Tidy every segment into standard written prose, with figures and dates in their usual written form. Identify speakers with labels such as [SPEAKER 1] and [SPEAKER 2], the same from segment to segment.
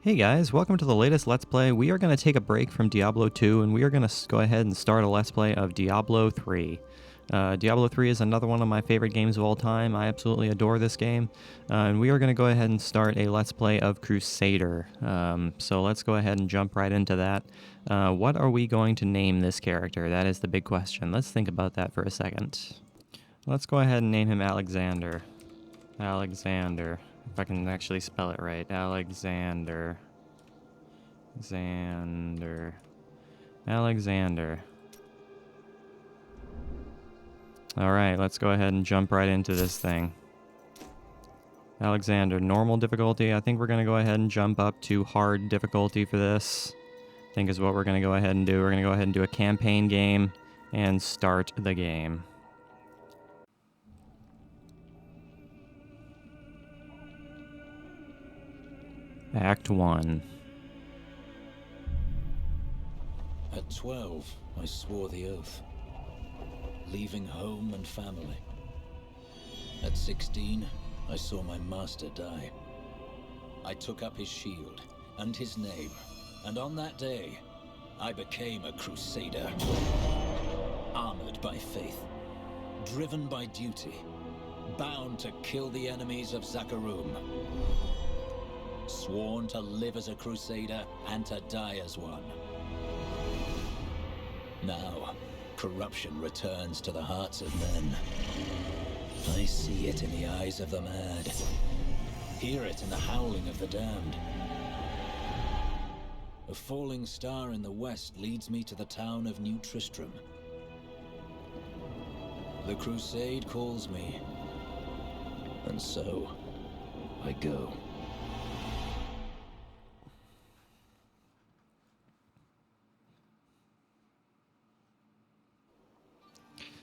[SPEAKER 1] Hey guys, welcome to the latest Let's Play. We are going to take a break from Diablo 2 and we are going to go ahead and start a Let's Play of Diablo 3. Diablo 3 is another one of my favorite games of all time. I absolutely adore this game. And we are going to go ahead and start a Let's Play of Crusader. So let's go ahead and jump right into that. What are we going to name this character? That is the big question. Let's think about that for a second. Let's go ahead and name him Alexander. Alexander. If I can actually spell it right. Alexander. Alexander. Alright, let's go ahead and jump right into this thing. Alexander, normal difficulty. I think we're going to go ahead and jump up to hard difficulty for this. I think is what we're going to go ahead and do. We're going to go ahead and do a campaign game and start the game. Act 1.
[SPEAKER 2] At 12, I swore the oath, leaving home and family. At 16, I saw my master die. I took up his shield and his name, and on that day, I became a crusader. Armored by faith, driven by duty, bound to kill the enemies of Zakarum. Sworn to live as a crusader and to die as one. Now, corruption returns to the hearts of men. I see it in the eyes of the mad. Hear it in the howling of the damned. A falling star in the west leads me to the town of New Tristram. The crusade calls me, and so I go.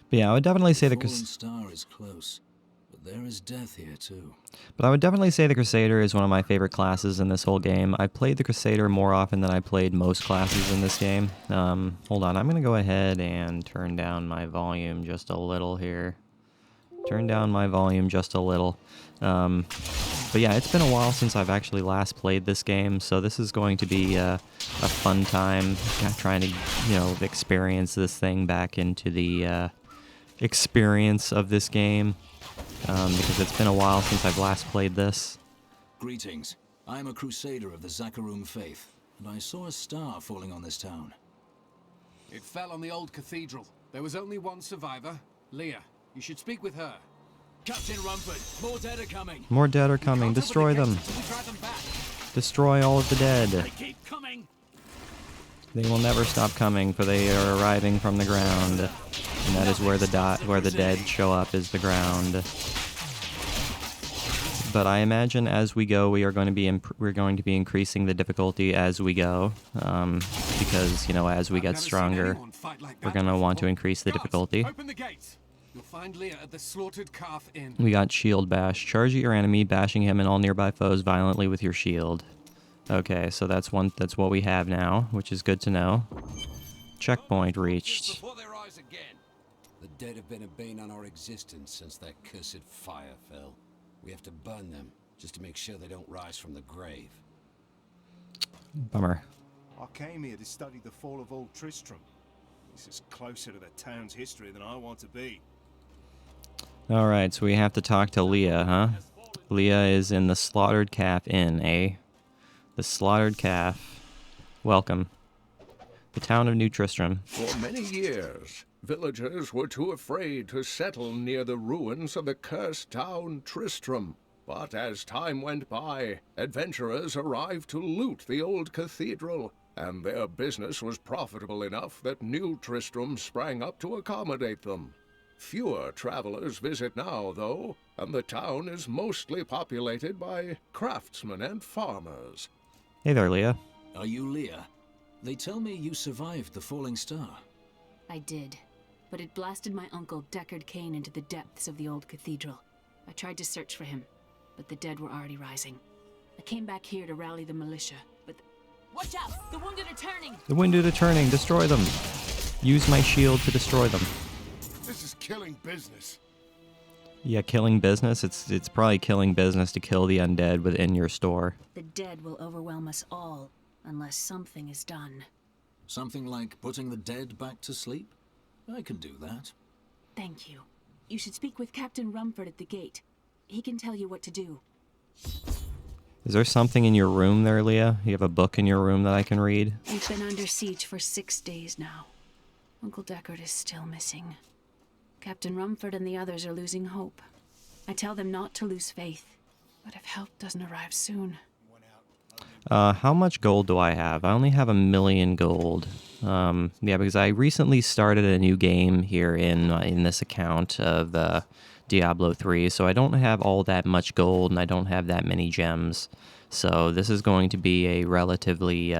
[SPEAKER 1] But yeah, I would definitely say the
[SPEAKER 2] fallen star is close, but there is death here too.
[SPEAKER 1] But I would definitely say the Crusader is one of my favorite classes in this whole game. I played the Crusader more often than I played most classes in this game. Hold on, I'm gonna go ahead and turn down my volume just a little here. Turn down my volume just a little. But yeah, it's been a while since I've actually last played this game, so this is going to be a fun time trying to, experience this thing back into the experience of this game, because it's been a while since I've last played this.
[SPEAKER 2] Greetings. I am a crusader of the Zakarum faith, and I saw a star falling on this town.
[SPEAKER 3] It fell on the old cathedral. There was only one survivor, Leah. You should speak with her.
[SPEAKER 2] Captain Rumford, more dead are coming.
[SPEAKER 1] More dead are coming. Destroy them. Destroy all of the dead.
[SPEAKER 2] They keep coming.
[SPEAKER 1] They will never stop coming, for they are arriving from the ground. And that is where the dead show up, is the ground. But I imagine as we go, we're going to be increasing the difficulty as we go, because as we get stronger, we're going to want to increase the difficulty.
[SPEAKER 3] Open the gates. You'll find Leah at the Slaughtered Calf Inn.
[SPEAKER 1] We got Shield Bash. Charge at your enemy, bashing him and all nearby foes violently with your shield. Okay, so that's what we have now, which is good to know. Checkpoint reached.
[SPEAKER 4] The dead have been a bane on our existence since that cursed fire fell. We have to burn them, just to make sure they don't rise from the grave.
[SPEAKER 1] Bummer.
[SPEAKER 5] I came here to study the fall of Old Tristram. This is closer to the town's history than I want to be.
[SPEAKER 1] Alright, so we have to talk to Leah, huh? Leah is in the Slaughtered Calf Inn, eh? The Slaughtered Calf. Welcome. The town of New Tristram.
[SPEAKER 6] For many years, villagers were too afraid to settle near the ruins of the cursed town Tristram. But as time went by, adventurers arrived to loot the old cathedral, and their business was profitable enough that New Tristram sprang up to accommodate them. Fewer travelers visit now, though, and the town is mostly populated by craftsmen and farmers.
[SPEAKER 1] Hey there, Leah.
[SPEAKER 2] Are you Leah? They tell me you survived the falling star.
[SPEAKER 7] I did, but it blasted my uncle Deckard Cain into the depths of the old cathedral. I tried to search for him, but the dead were already rising. I came back here to rally the militia, but watch out! The wounded are turning!
[SPEAKER 1] The wounded are turning. Destroy them. Use my shield to destroy them.
[SPEAKER 5] This is killing business.
[SPEAKER 1] Yeah, killing business. It's probably killing business to kill the undead within your store.
[SPEAKER 7] The dead will overwhelm us all, unless something is done.
[SPEAKER 2] Something like putting the dead back to sleep? I can do that.
[SPEAKER 7] Thank you. You should speak with Captain Rumford at the gate. He can tell you what to do.
[SPEAKER 1] Is there something in your room there, Leah? You have a book in your room that I can read?
[SPEAKER 7] We've been under siege for 6 days now. Uncle Deckard is still missing. Captain Rumford and the others are losing hope. I tell them not to lose faith, but if help doesn't arrive soon...
[SPEAKER 1] How much gold do I have? I only have 1,000,000 gold. Yeah, because I recently started a new game here in this account of Diablo 3, so I don't have all that much gold and I don't have that many gems. So this is going to be a relatively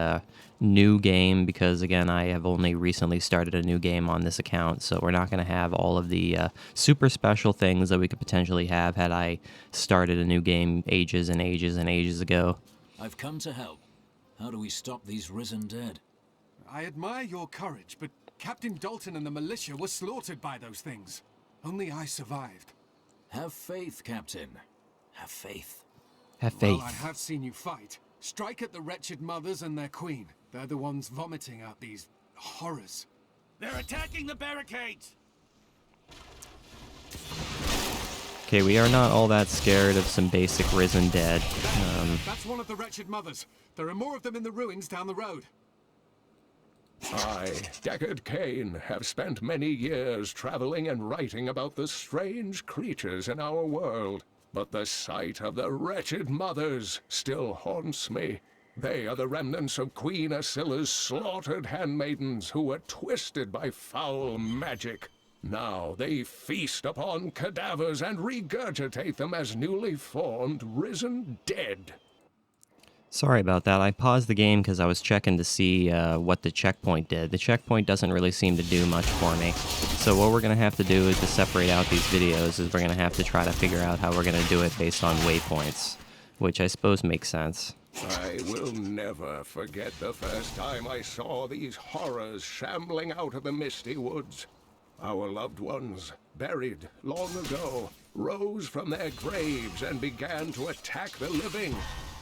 [SPEAKER 1] new game because, again, I have only recently started a new game on this account, so we're not going to have all of the super special things that we could potentially have had I started a new game ages and ages and ages ago.
[SPEAKER 2] I've come to help. How do we stop these risen dead?
[SPEAKER 3] I admire your courage, but Captain Dalton and the militia were slaughtered by those things. Only I survived.
[SPEAKER 2] Have faith, Captain. Have faith.
[SPEAKER 1] Have faith.
[SPEAKER 3] Well, I have seen you fight. Strike at the wretched mothers and their queen. They're the ones vomiting out these horrors.
[SPEAKER 5] They're attacking the barricades!
[SPEAKER 1] Okay, we are not all that scared of some basic risen dead.
[SPEAKER 3] That's one of the wretched mothers. There are more of them in the ruins down the road.
[SPEAKER 6] I, Deckard Cain, have spent many years traveling and writing about the strange creatures in our world. But the sight of the wretched mothers still haunts me. They are the remnants of Queen Asilla's slaughtered handmaidens who were twisted by foul magic. Now they feast upon cadavers and regurgitate them as newly formed, risen dead.
[SPEAKER 1] Sorry about that. I paused the game because I was checking to see what the checkpoint did. The checkpoint doesn't really seem to do much for me. So what we're going to have to do is to separate out these videos is we're going to have to try to figure out how we're going to do it based on waypoints, which I suppose makes sense.
[SPEAKER 6] I will never forget the first time I saw these horrors shambling out of the misty woods. Our loved ones, buried long ago, rose from their graves and began to attack the living.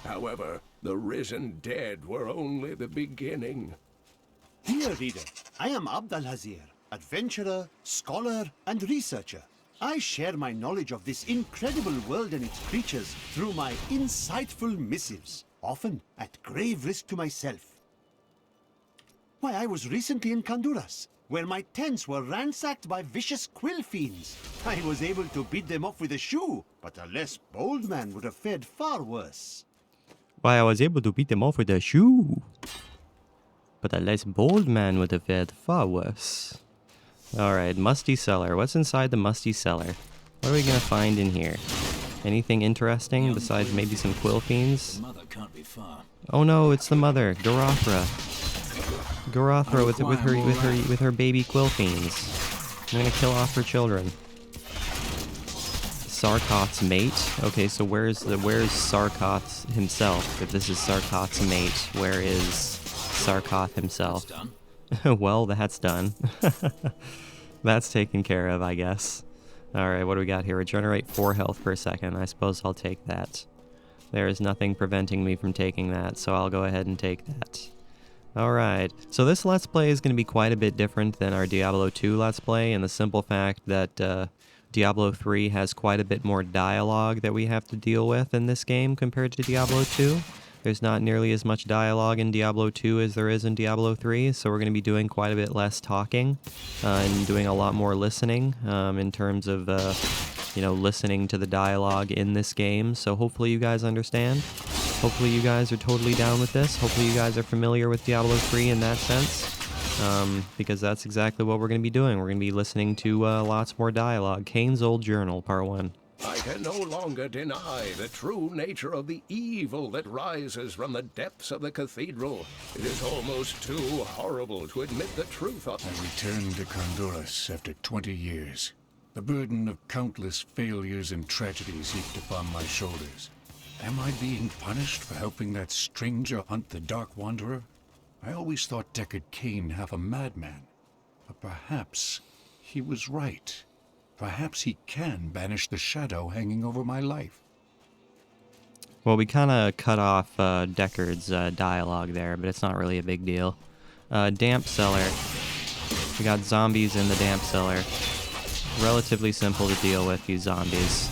[SPEAKER 6] However, the risen dead were only the beginning.
[SPEAKER 8] Dear reader, I am Abdalhazir, adventurer, scholar, and researcher. I share my knowledge of this incredible world and its creatures through my insightful missives, often at grave risk to myself. Why, I was recently in Kanduras, where my tents were ransacked by vicious quill fiends. I was able to beat them off with a shoe, but a less bold man would have fared far worse.
[SPEAKER 1] Why, I was able to beat them off with a shoe. But a less bold man would have fared far worse. Alright, musty cellar. What's inside the musty cellar? What are we going to find in here? Anything interesting besides maybe some quill fiends?
[SPEAKER 2] Mother can't be far.
[SPEAKER 1] Oh no, it's the mother, Gorothra. Gorothra with her baby quill fiends. I'm gonna kill off her children. Sarkoth's mate. Okay, so where's Sarkoth himself? If this is Sarkoth's mate, where is Sarkoth himself?
[SPEAKER 2] That's done.
[SPEAKER 1] Well, that's done. That's taken care of, I guess. Alright, what do we got here? Regenerate 4 health per second. I suppose I'll take that. There is nothing preventing me from taking that, so I'll go ahead and take that. Alright, so this Let's Play is going to be quite a bit different than our Diablo 2 Let's Play, in the simple fact that Diablo 3 has quite a bit more dialogue that we have to deal with in this game compared to Diablo 2. There's not nearly as much dialogue in Diablo 2 as there is in Diablo 3, so we're going to be doing quite a bit less talking and doing a lot more listening in terms of, listening to the dialogue in this game. So hopefully you guys understand. Hopefully you guys are totally down with this. Hopefully you guys are familiar with Diablo 3 in that sense, because that's exactly what we're going to be doing. We're going to be listening to lots more dialogue. Cain's Old Journal, Part 1.
[SPEAKER 6] I can no longer deny the true nature of the evil that rises from the depths of the cathedral. It is almost too horrible to admit the truth of...
[SPEAKER 9] I returned to Honduras after 20 years. The burden of countless failures and tragedies heaped upon my shoulders. Am I being punished for helping that stranger hunt the Dark Wanderer? I always thought Deckard Cain half a madman, but perhaps he was right. Perhaps he can banish the shadow hanging over my life.
[SPEAKER 1] Well, we kind of cut off Deckard's dialogue there, but it's not really a big deal. Damp cellar. We got zombies in the damp cellar. Relatively simple to deal with, these zombies.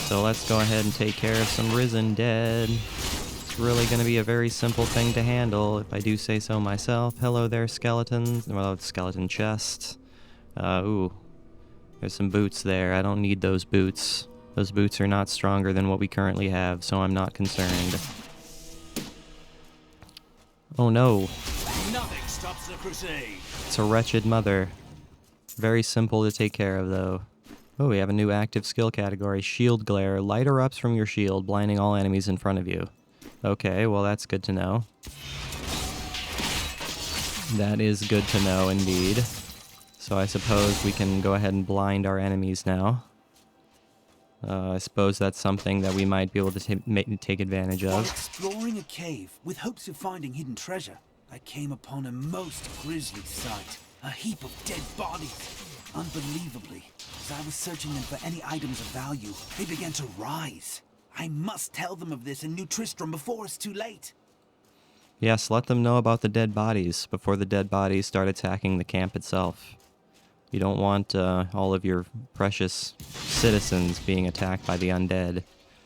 [SPEAKER 1] So let's go ahead and take care of some risen dead. It's really going to be a very simple thing to handle, if I do say so myself. Hello there, skeletons. Well, skeleton chest. Ooh. There's some boots there. I don't need those boots. Those boots are not stronger than what we currently have, so I'm not concerned. Oh no.
[SPEAKER 8] Nothing stops the crusade.
[SPEAKER 1] It's a wretched mother. Very simple to take care of, though. Oh, we have a new active skill category. Shield glare. Light erupts from your shield, blinding all enemies in front of you. Okay, well that's good to know. That is good to know, indeed. So I suppose we can go ahead and blind our enemies now. I suppose that's something that we might be able to take advantage
[SPEAKER 10] While
[SPEAKER 1] of.
[SPEAKER 10] exploring a cave with hopes of finding hidden treasure, I came upon a most grisly sight. A heap of dead bodies. Unbelievably, as I was searching them for any items of value, they began to rise. I must tell them of this in New Tristram before it's too late.
[SPEAKER 1] Yes, let them know about the dead bodies before the dead bodies start attacking the camp itself. You don't want all of your precious citizens being attacked by the undead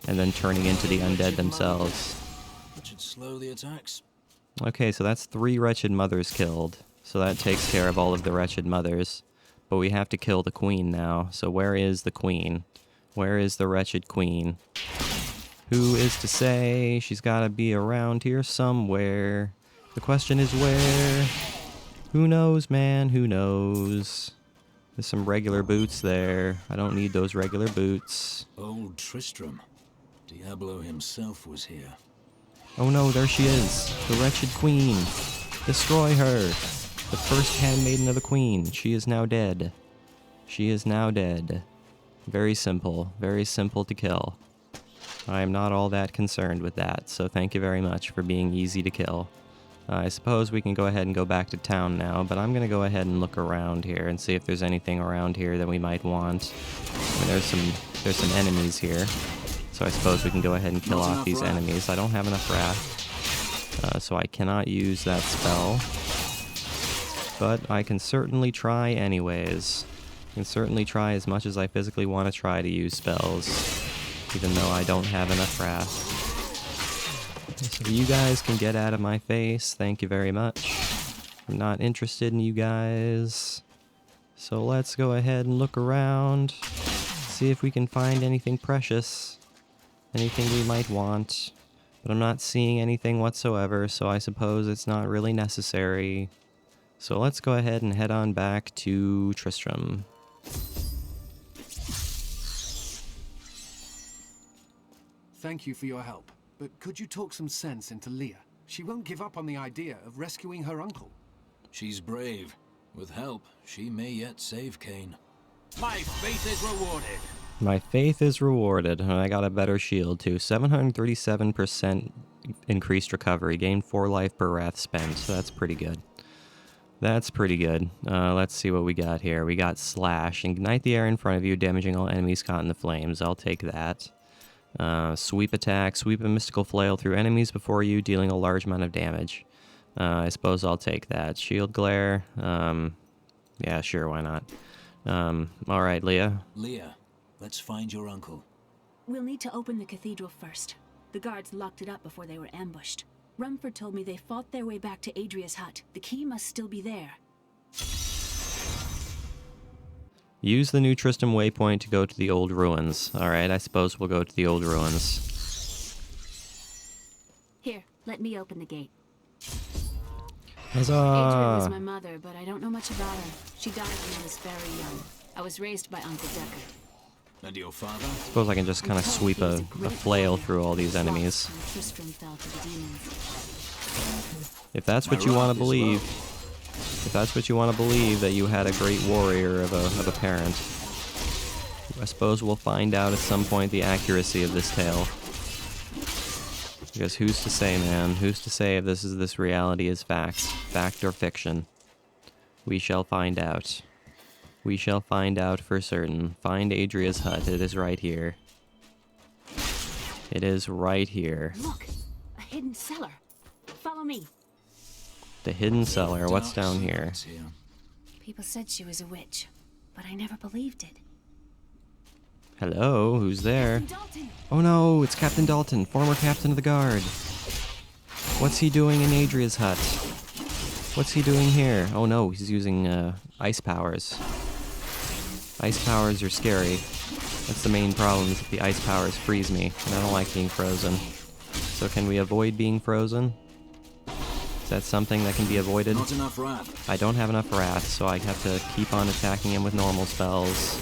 [SPEAKER 1] and then turning into the undead themselves.
[SPEAKER 2] That should slow the attacks.
[SPEAKER 1] Okay, so that's 3 wretched mothers killed. So that takes care of all of the wretched mothers. But we have to kill the queen now. So where is the queen? Where is the wretched queen? Who is to say? She's got to be around here somewhere. The question is where? Who knows, man? Who knows? There's some regular boots there. I don't need those regular boots.
[SPEAKER 2] Old Tristram. Diablo himself was here.
[SPEAKER 1] Oh no, there she is. The wretched queen. Destroy her. The first handmaiden of the queen. She is now dead. She is now dead. Very simple to kill. I am not all that concerned with that, so thank you very much for being easy to kill. I suppose we can go ahead and go back to town now, but I'm going to go ahead and look around here and see if there's anything around here that we might want. I mean, there's some enemies here, so I suppose we can go ahead and kill off these enemies. I don't have enough wrath, so I cannot use that spell. But I can certainly try anyways. I can certainly try as much as I physically want to try to use spells, even though I don't have enough wrath. So you guys can get out of my face, thank you very much. I'm not interested in you guys. So let's go ahead and look around, see if we can find anything precious, anything we might want. But I'm not seeing anything whatsoever, so I suppose it's not really necessary. So let's go ahead and head on back to Tristram.
[SPEAKER 3] Thank you for your help. But could you talk some sense into Leah? She won't give up on the idea of rescuing her uncle.
[SPEAKER 2] She's brave. With help, she may yet save Kane.
[SPEAKER 10] My faith is rewarded.
[SPEAKER 1] My faith is rewarded, and I got a better shield too. 737% increased recovery, gained 4 life per wrath spent, so that's pretty good. That's pretty good. Let's see what we got here. We got Slash. Ignite the air in front of you, damaging all enemies caught in the flames. I'll take that. Sweep attack. Sweep a mystical flail through enemies before you, dealing a large amount of damage. I suppose I'll take that. Shield glare. Yeah, sure, why not? Alright, Leah.
[SPEAKER 2] Leah, let's find your uncle.
[SPEAKER 7] We'll need to open the cathedral first. The guards locked it up before they were ambushed. Rumford told me they fought their way back to Adria's hut. The key must still be there.
[SPEAKER 1] Use the new Tristram waypoint to go to the old ruins. Alright, I suppose we'll go to the old ruins.
[SPEAKER 7] Here, let me open the gate.
[SPEAKER 1] Huzzah!
[SPEAKER 7] Adria was my mother, but I don't know much about her. She died when I was very young. I was raised by Uncle Deckard.
[SPEAKER 2] And your father?
[SPEAKER 1] Suppose I can just kind of sweep a flail through all these enemies.
[SPEAKER 7] Tristram fell to the demons.
[SPEAKER 1] If that's what you want to believe, that you had a great warrior of a parent, I suppose we'll find out at some point the accuracy of this tale. Because who's to say, man? Who's to say if this reality is fact or fiction? We shall find out. We shall find out for certain. Find Adria's hut. It is right here. It is right here.
[SPEAKER 7] Look, a hidden cellar. Follow me.
[SPEAKER 1] The hidden cellar. What's down here?
[SPEAKER 7] People said she was a witch, but I never believed it.
[SPEAKER 1] Hello, who's there?
[SPEAKER 7] Dalton.
[SPEAKER 1] Oh no, it's Captain Dalton, former captain of the guard. What's he doing in Adria's hut? What's he doing here? Oh no, he's using ice powers. Ice powers are scary. That's the main problem, is that the ice powers freeze me, and I don't like being frozen. So can we avoid being frozen? Is that something that can be avoided?
[SPEAKER 2] Not enough wrath.
[SPEAKER 1] I don't have enough wrath, so I have to keep on attacking him with normal spells.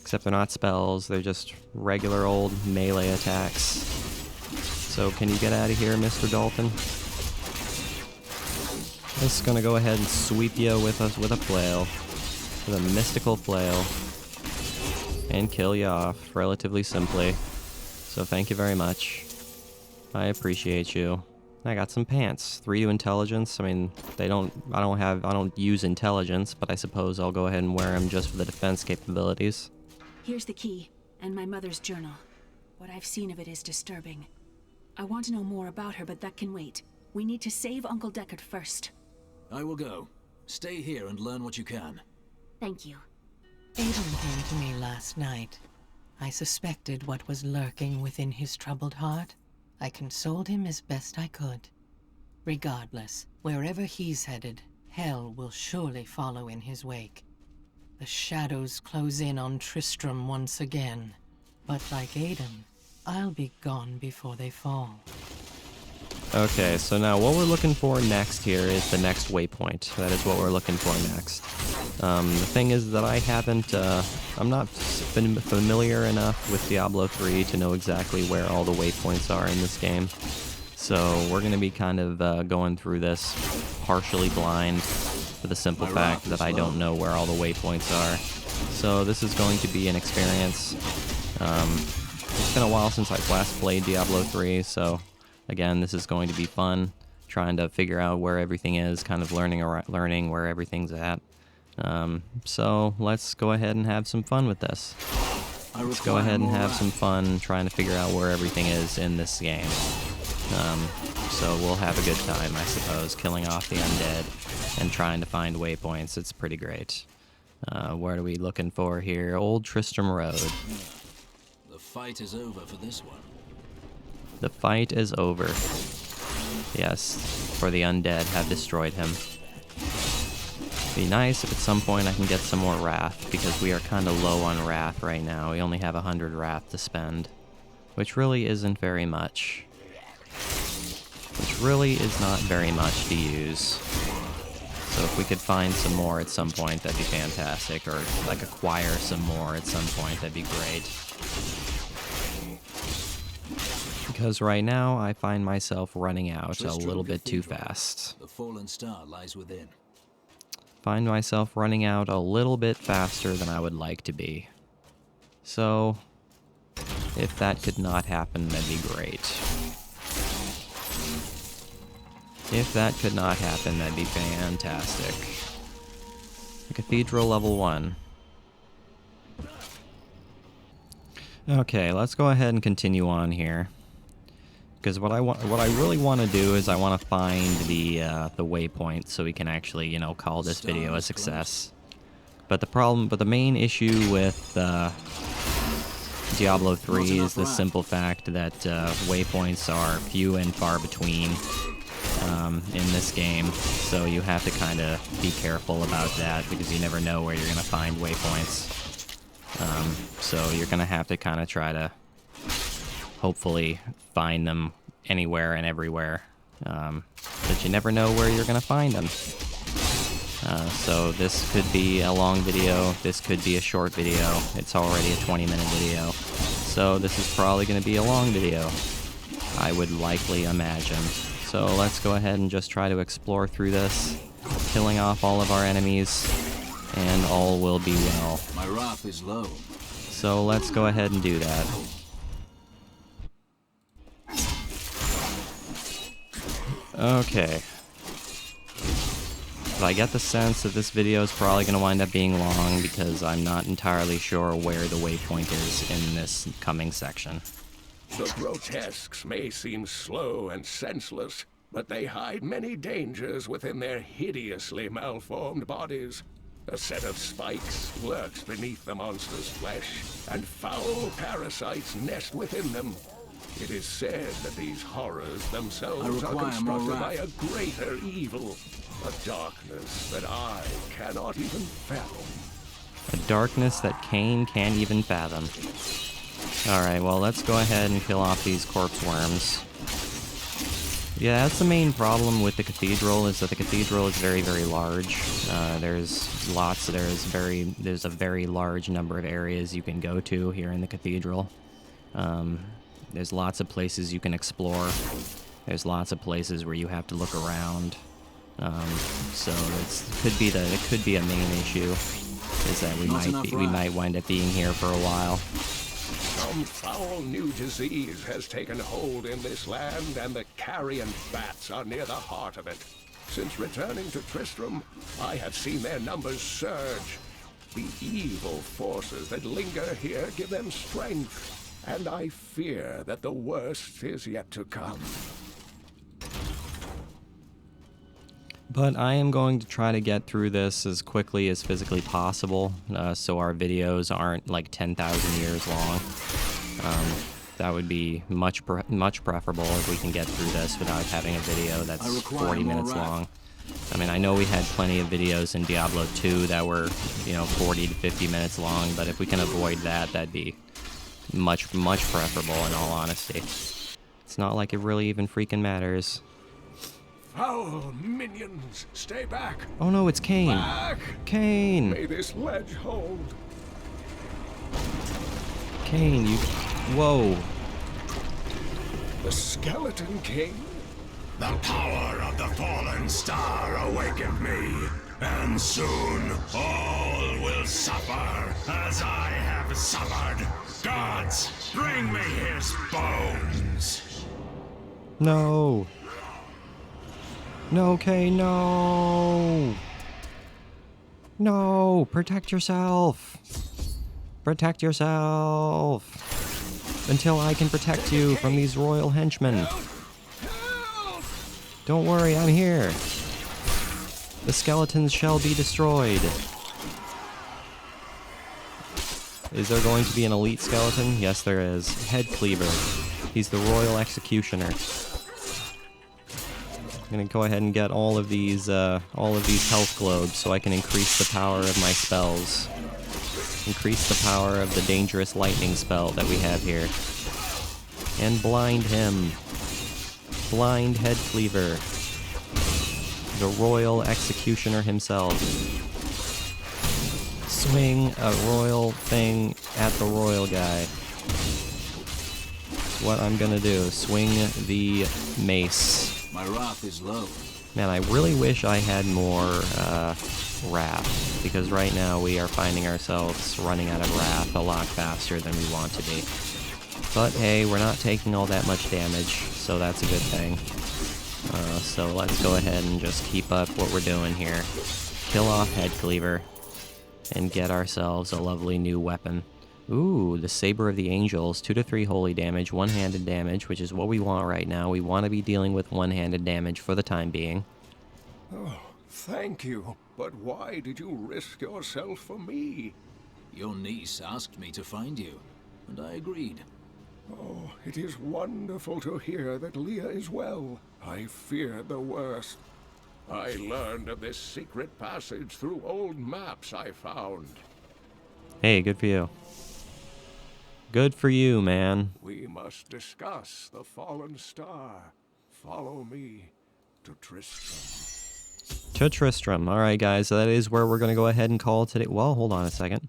[SPEAKER 1] Except they're not spells, they're just regular old melee attacks. So can you get out of here, Mr. Dalton? Just gonna go ahead and sweep you with a flail. With a mystical flail. And kill you off, relatively simply. So thank you very much. I appreciate you. I got some pants. 3 to intelligence. I mean, I don't use intelligence, but I suppose I'll go ahead and wear them just for the defense capabilities.
[SPEAKER 7] Here's the key, and my mother's journal. What I've seen of it is disturbing. I want to know more about her, but that can wait. We need to save Uncle Deckard first.
[SPEAKER 2] I will go. Stay here and learn what you can.
[SPEAKER 7] Thank you.
[SPEAKER 11] Aiden came to me last night. I suspected what was lurking within his troubled heart. I consoled him as best I could. Regardless, wherever he's headed, hell will surely follow in his wake. The shadows close in on Tristram once again. But like Aiden, I'll be gone before they fall.
[SPEAKER 1] Okay, so now what we're looking for next here is the next waypoint. That is what we're looking for next. The thing is that I haven't, I'm not familiar enough with Diablo 3 to know exactly where all the waypoints are in this game. So we're going to be kind of going through this partially blind for the simple fact that I don't know where all the waypoints are. So this is going to be an experience. It's been a while since I've last played Diablo 3, so again, this is going to be fun, trying to figure out where everything is, kind of learning where everything's at. So let's go ahead and have some fun with this. Let's go ahead and have some fun trying to figure out where everything is in this game. So we'll have a good time, I suppose, killing off the undead and trying to find waypoints. It's pretty great. What are we looking for here? Old Tristram Road.
[SPEAKER 2] The fight is over for this one.
[SPEAKER 1] The fight is over. Yes, for the undead have destroyed him. Be nice if at some point I can get some more wrath, because we are kind of low on wrath right now. We only have 100 wrath to spend, which really isn't very much. Which really is not very much to use. So if we could find some more at some point, that'd be fantastic, or like acquire some more at some point, that'd be great. Because right now I find myself running out a little bit too fast.
[SPEAKER 2] The fallen star lies within.
[SPEAKER 1] Find myself running out a little bit faster than I would like to be. So, if that could not happen, that'd be great. If that could not happen, that'd be fantastic. The Cathedral level 1. Okay, let's go ahead and continue on here. Because what I really want to do is I want to find the waypoint so we can actually, you know, call this video a success. But the main issue with Diablo 3 is the simple fact that waypoints are few and far between in this game. So you have to kind of be careful about that, because you never know where you're going to find waypoints. So you're going to have to kind of try to hopefully find them anywhere and everywhere, but you never know where you're gonna find them. So this could be a long video, this could be a short video. It's already a 20-minute video, so this is probably gonna be a long video, I would likely imagine. So let's go ahead and just try to explore through this, killing off all of our enemies, and all will be well.
[SPEAKER 2] My wrath is low.
[SPEAKER 1] So let's go ahead and do that. Okay. But I get the sense that this video is probably going to wind up being long because I'm not entirely sure where the waypoint is in this coming section.
[SPEAKER 6] The grotesques may seem slow and senseless, but they hide many dangers within their hideously malformed bodies. A set of spikes lurks beneath the monster's flesh, and foul parasites nest within them. It is said that these horrors themselves are constructed by a greater evil, a darkness that I cannot even fathom.
[SPEAKER 1] A darkness that Cain can't even fathom. Alright, well, let's go ahead and kill off these corpse worms. Yeah, that's the main problem with the cathedral, is that the cathedral is very, very large. There's a very large number of areas you can go to here in the cathedral. There's lots of places you can explore. There's lots of places where you have to look around. So it could be a main issue, is that we might wind up being here for a while.
[SPEAKER 6] Some foul new disease has taken hold in this land, and the carrion bats are near the heart of it. Since returning to Tristram, I have seen their numbers surge. The evil forces that linger here give them strength, and I fear that the worst is yet to come.
[SPEAKER 1] But I am going to try to get through this as quickly as physically possible, so our videos aren't like 10,000 years long. That would be much preferable if we can get through this without having a video that's 40 minutes long. I mean, I know we had plenty of videos in Diablo 2 that were, 40 to 50 minutes long, but if we can avoid that, that'd be much preferable, in all honesty. It's not like it really even freaking matters.
[SPEAKER 6] Foul minions, stay back!
[SPEAKER 1] Oh no, it's Cain!
[SPEAKER 6] Back!
[SPEAKER 1] Cain!
[SPEAKER 6] May this ledge hold.
[SPEAKER 1] Cain, you... Whoa!
[SPEAKER 6] The Skeleton King?
[SPEAKER 12] The power of the fallen star awakened me, and soon all will suffer as I have suffered. Gods, bring me his bones!
[SPEAKER 1] No! No, Cain, no! No! Protect yourself! Protect yourself! Until I can protect you from these royal henchmen. Don't worry, I'm here. The skeletons shall be destroyed. Is there going to be an elite skeleton? Yes, there is. Head Cleaver. He's the royal executioner. I'm gonna go ahead and get all of these health globes so I can increase the power of my spells. Increase the power of the dangerous lightning spell that we have here. And blind him. Blind Head Cleaver. The royal executioner himself. Swing a royal thing at the royal guy. That's what I'm gonna do. Swing the mace.
[SPEAKER 2] My wrath is low.
[SPEAKER 1] Man, I really wish I had more wrath, because right now we are finding ourselves running out of wrath a lot faster than we want to be. But hey, we're not taking all that much damage, so that's a good thing. So let's go ahead and just keep up what we're doing here. Kill off Head Cleaver, and get ourselves a lovely new weapon. Ooh, the Saber of the Angels, 2 to 3 holy damage, one-handed damage, which is what we want right now. We want to be dealing with one-handed damage for the time being.
[SPEAKER 6] Oh, thank you. But why did you risk yourself for me?
[SPEAKER 2] Your niece asked me to find you, and I agreed.
[SPEAKER 6] Oh, it is wonderful to hear that Leah is well. I feared the worst. I learned of this secret passage through old maps I found.
[SPEAKER 1] Hey, good for you. Good for you, man.
[SPEAKER 6] We must discuss the fallen star. Follow me to Tristram.
[SPEAKER 1] To Tristram. Alright, guys, so that is where we're going to go ahead and call today. Well, hold on a second.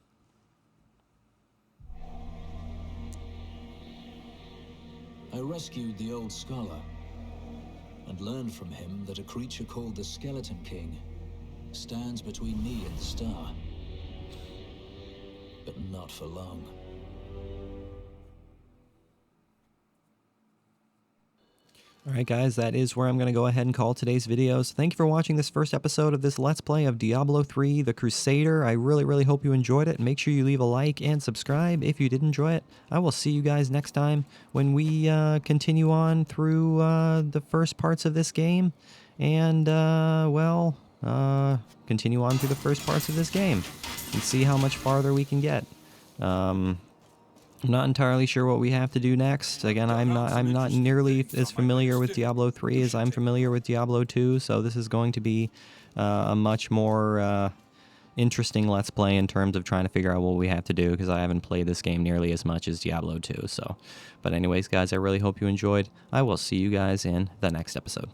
[SPEAKER 2] I rescued the old scholar, and learned from him that a creature called the Skeleton King stands between me and the star. But not for long.
[SPEAKER 1] Alright guys, that is where I'm going to go ahead and call today's video. So thank you for watching this first episode of this Let's Play of Diablo 3, The Crusader. I really hope you enjoyed it. Make sure you leave a like and subscribe if you did enjoy it. I will see you guys next time when we continue on through the first parts of this game. And, continue on through the first parts of this game and see how much farther we can get. I'm not entirely sure what we have to do next. Again, I'm not nearly as familiar with Diablo 3 as I'm familiar with Diablo 2, so this is going to be a much more interesting Let's Play in terms of trying to figure out what we have to do, because I haven't played this game nearly as much as Diablo 2. So, but anyways, guys, I really hope you enjoyed. I will see you guys in the next episode.